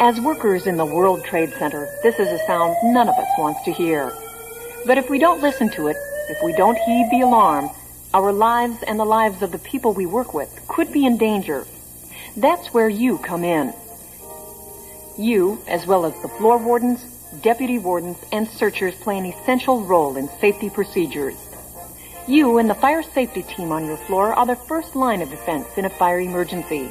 As workers in the World Trade Center, this is a sound none of us wants to hear. But if we don't listen to it, if we don't heed the alarm, our lives and the lives of the people we work with could be in danger. That's where you come in. You, as well as the floor wardens, deputy wardens, and searchers, play an essential role in safety procedures. You and the fire safety team on your floor are the first line of defense in a fire emergency.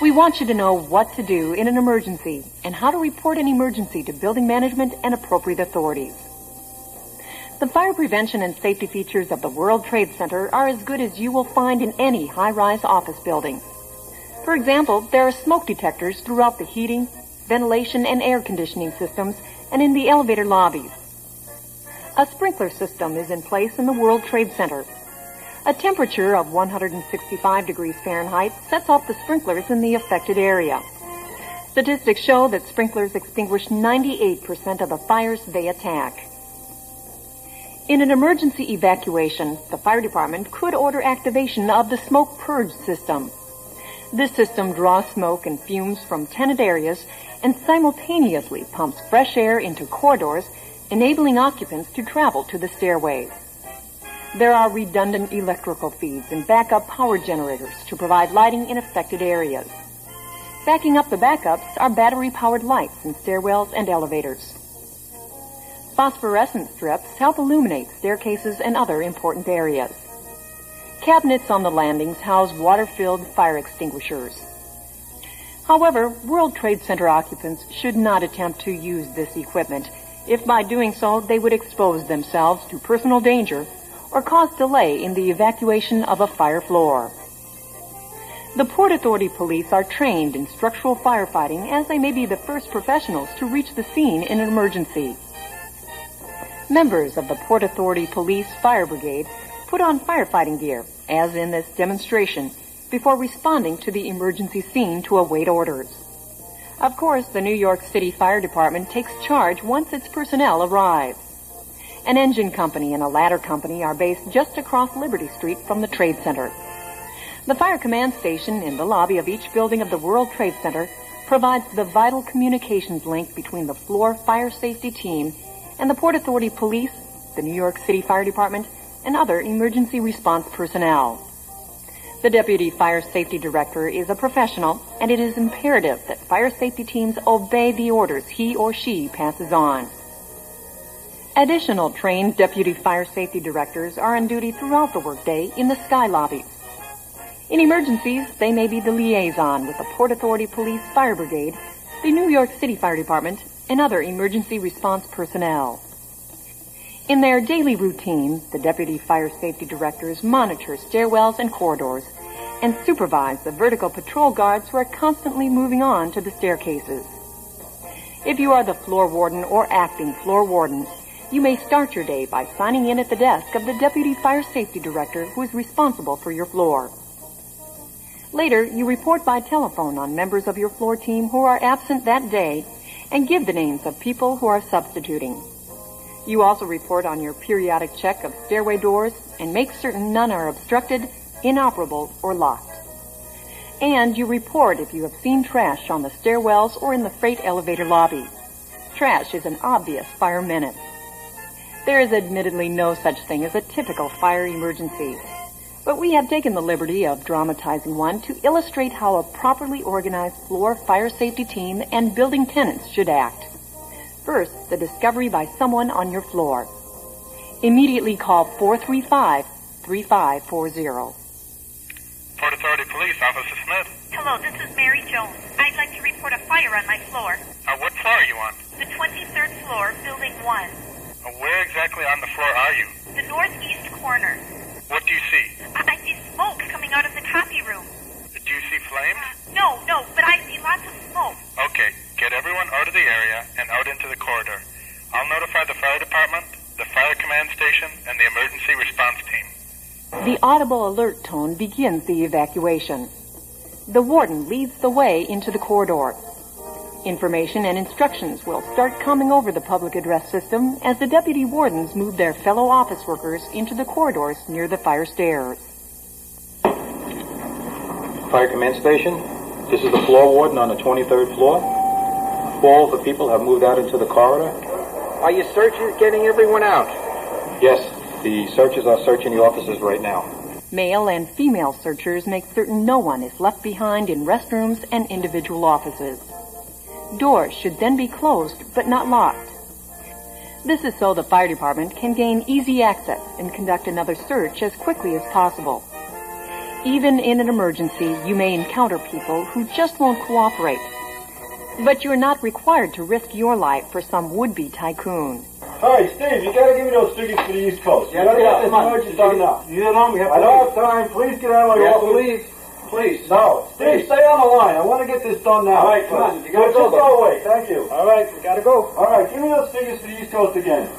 We want you to know what to do in an emergency and how to report an emergency to building management and appropriate authorities. The fire prevention and safety features of the World Trade Center are as good as you will find in any high-rise office building. For example, there are smoke detectors throughout the heating, ventilation, and air conditioning systems and in the elevator lobbies. A sprinkler system is in place in the World Trade Center. A temperature of 165 degrees Fahrenheit sets off the sprinklers in the affected area. Statistics show that sprinklers extinguish 98% of the fires they attack. In an emergency evacuation, the fire department could order activation of the smoke purge system. This system draws smoke and fumes from tenant areas and simultaneously pumps fresh air into corridors, enabling occupants to travel to the stairways. There are redundant electrical feeds and backup power generators to provide lighting in affected areas. Backing up the backups are battery-powered lights in stairwells and elevators. Phosphorescent strips help illuminate staircases and other important areas. Cabinets on the landings house water-filled fire extinguishers. However, World Trade Center occupants should not attempt to use this equipment, if by doing so they would expose themselves to personal danger or cause delay in the evacuation of a fire floor. The Port Authority police are trained in structural firefighting, as they may be the first professionals to reach the scene in an emergency. Members of the Port Authority Police Fire Brigade put on firefighting gear, as in this demonstration, before responding to the emergency scene to await orders. Of course, the New York City Fire Department takes charge once its personnel arrive. An engine company and a ladder company are based just across Liberty Street from the Trade Center. The Fire Command Station in the lobby of each building of the World Trade Center provides the vital communications link between the floor fire safety team and the Port Authority Police, the New York City Fire Department, and other emergency response personnel. The Deputy Fire Safety Director is a professional, and it is imperative that fire safety teams obey the orders he or she passes on. Additional trained Deputy Fire Safety Directors are on duty throughout the workday in the sky lobbies. In emergencies, they may be the liaison with the Port Authority Police Fire Brigade, the New York City Fire Department, and other emergency response personnel. In their daily routine, the Deputy Fire Safety Directors monitor stairwells and corridors and supervise the vertical patrol guards who are constantly moving on to the staircases. If you are the floor warden or acting floor warden, you may start your day by signing in at the desk of the Deputy Fire Safety Director who is responsible for your floor. Later, you report by telephone on members of your floor team who are absent that day and give the names of people who are substituting. You also report on your periodic check of stairway doors and make certain none are obstructed, inoperable, or locked. And you report if you have seen trash on the stairwells or in the freight elevator lobby. Trash is an obvious fire menace. There is admittedly no such thing as a typical fire emergency, but we have taken the liberty of dramatizing one to illustrate how a properly organized floor fire safety team and building tenants should act. First, the discovery by someone on your floor. Immediately call 435-3540. Port Authority Police, Officer Smith. Hello, this is Mary Jones. I'd like to report a fire on my floor. What floor are you on? The 23rd floor, Building 1. Where exactly on the floor are you? The northeast corner. What do you see? I see smoke coming out of the copy room. Do you see flames? No, but I see lots of smoke. Okay, get everyone out of the area and out into the corridor. I'll notify the fire department, the fire command station, and the emergency response team. The audible alert tone begins the evacuation. The warden leads the way into the corridor. Information and instructions will start coming over the public address system as the deputy wardens move their fellow office workers into the corridors near the fire stairs. Fire Command Station, this is the floor warden on the 23rd floor. all the people have moved out into the corridor? Are your searchers getting everyone out? Yes, the searchers are searching the offices right now. Male and female searchers make certain no one is left behind in restrooms and individual offices. Doors should then be closed but not locked. This is so the fire department can gain easy access and conduct another search as quickly as possible. Even in an emergency, you may encounter people who just won't cooperate. But you're not required to risk your life for some would-be tycoon. All right, Steve, you gotta give me those tickets for the East Coast. Yeah, gotta yeah, get this come on. emergency done now. You know, we have to I don't leave. have time. Please get out of my We have to office. leave. Please. No, Steve, stay on the line. I want to get this done now. All right, come on. You gotta Just go. go away. Thank you. All right, we gotta go. All right, give me those tickets for the East Coast again.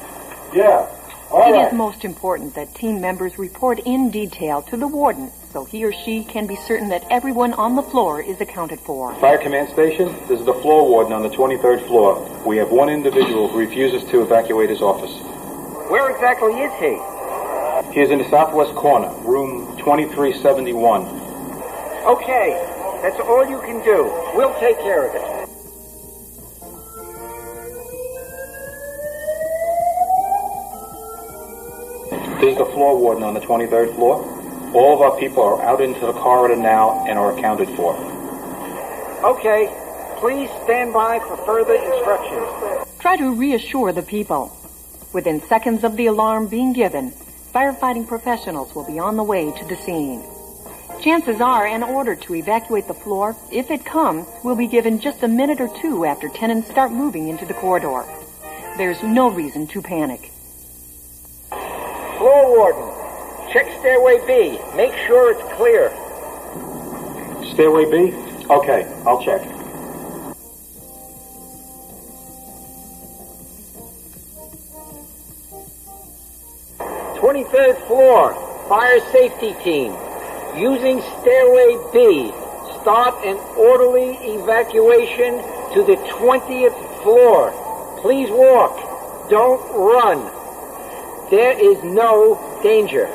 Yeah. All It right. is most important that team members report in detail to the warden so he or she can be certain that everyone on the floor is accounted for. Fire command station, this is the floor warden on the 23rd floor. We have one individual who refuses to evacuate his office. Where exactly is he? He is in the southwest corner, room 2371. Okay, that's all you can do. We'll take care of it. This is the floor warden on the 23rd floor. All of our people are out into the corridor now and are accounted for. Okay, please stand by for further instructions. Try to reassure the people. Within seconds of the alarm being given, firefighting professionals will be on the way to the scene. Chances are an order to evacuate the floor, if it comes, will be given just a minute or two after tenants start moving into the corridor. There's no reason to panic. Floor warden, check stairway B. Make sure it's clear. Stairway B? Okay, I'll check. Twenty-third floor, fire safety team. Using stairway B, start an orderly evacuation to the 20th floor. Please walk. Don't run. There is no danger.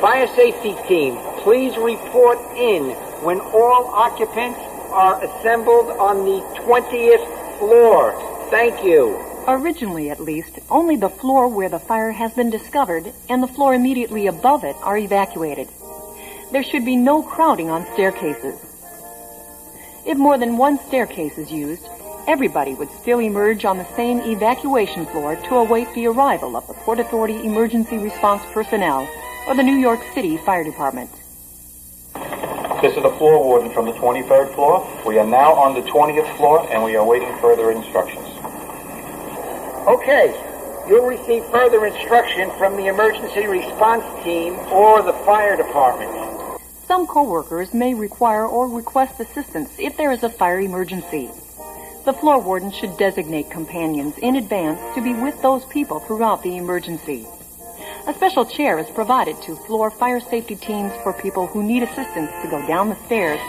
Fire safety team, please report in when all occupants are assembled on the 20th floor. Thank you. Originally, at least, only the floor where the fire has been discovered and the floor immediately above it are evacuated. There should be no crowding on staircases. If more than one staircase is used, everybody would still emerge on the same evacuation floor to await the arrival of the Port Authority Emergency Response Personnel or the New York City Fire Department. This is the floor warden from the 23rd floor. We are now on the 20th floor and we are waiting further instructions. Okay, you'll receive further instruction from the emergency response team or the fire department. Some co-workers may require or request assistance if there is a fire emergency. The floor warden should designate companions in advance to be with those people throughout the emergency. A special chair is provided to floor fire safety teams for people who need assistance to go down the stairs.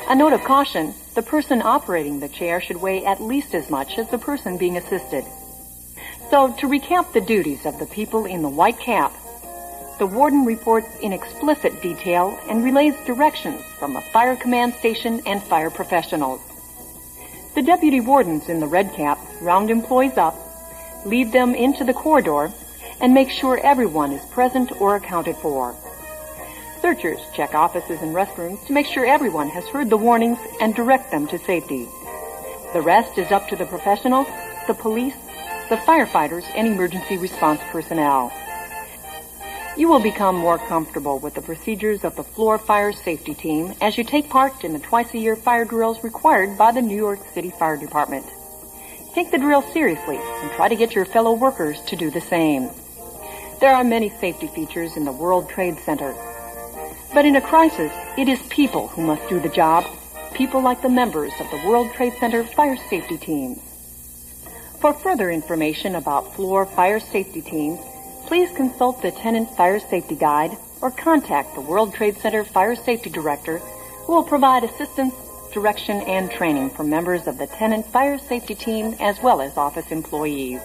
A note of caution, the person operating the chair should weigh at least as much as the person being assisted. So, to recap the duties of the people in the white cap, the warden reports in explicit detail and relays directions from the fire command station and fire professionals. The deputy wardens in the red cap round employees up, lead them into the corridor, and make sure everyone is present or accounted for. Searchers check offices and restrooms to make sure everyone has heard the warnings and direct them to safety. The rest is up to the professionals, the police, the firefighters, and emergency response personnel. You will become more comfortable with the procedures of the floor fire safety team as you take part in the twice-a-year fire drills required by the New York City Fire Department. Take the drill seriously and try to get your fellow workers to do the same. There are many safety features in the World Trade Center. But in a crisis, it is people who must do the job, people like the members of the World Trade Center fire safety teams. For further information about floor fire safety teams, please consult the Tenant Fire Safety Guide or contact the World Trade Center Fire Safety Director, who will provide assistance, direction, and training for members of the Tenant Fire Safety Team as well as office employees.